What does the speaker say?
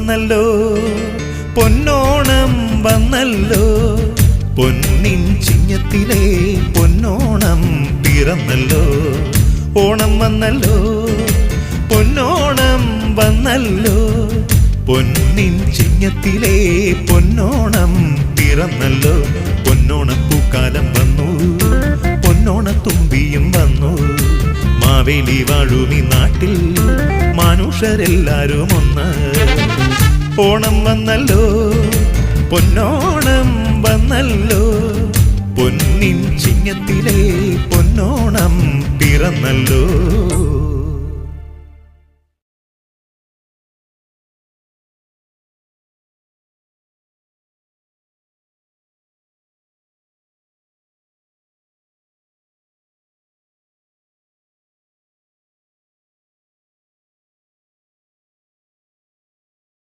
വന്നല്ലോ പൊന്നോണം വന്നല്ലോ പൊന്നിൻ ചിങ്ങത്തിലെ പൊന്നോണം പിറന്നല്ലോ ഓണം വന്നല്ലോ പൊന്നോണം വന്നല്ലോ പൊന്നിൻ ചിങ്ങത്തിലെ പൊന്നോണം പിറന്നല്ലോ പൊന്നോണപ്പൂക്കാലം വന്നു പൊന്നോണത്തുമ്പിയും വന്നു മാവേലി വാഴുമി നാട്ടിൽ മനുഷ്യരെല്ലാരും ഒന്ന് ഓണം വന്നല്ലോ പൊന്നോണം വന്നല്ലോ പൊന്നിൻ ചിങ്ങത്തിലെ പൊന്നോണം പിറന്നല്ലോ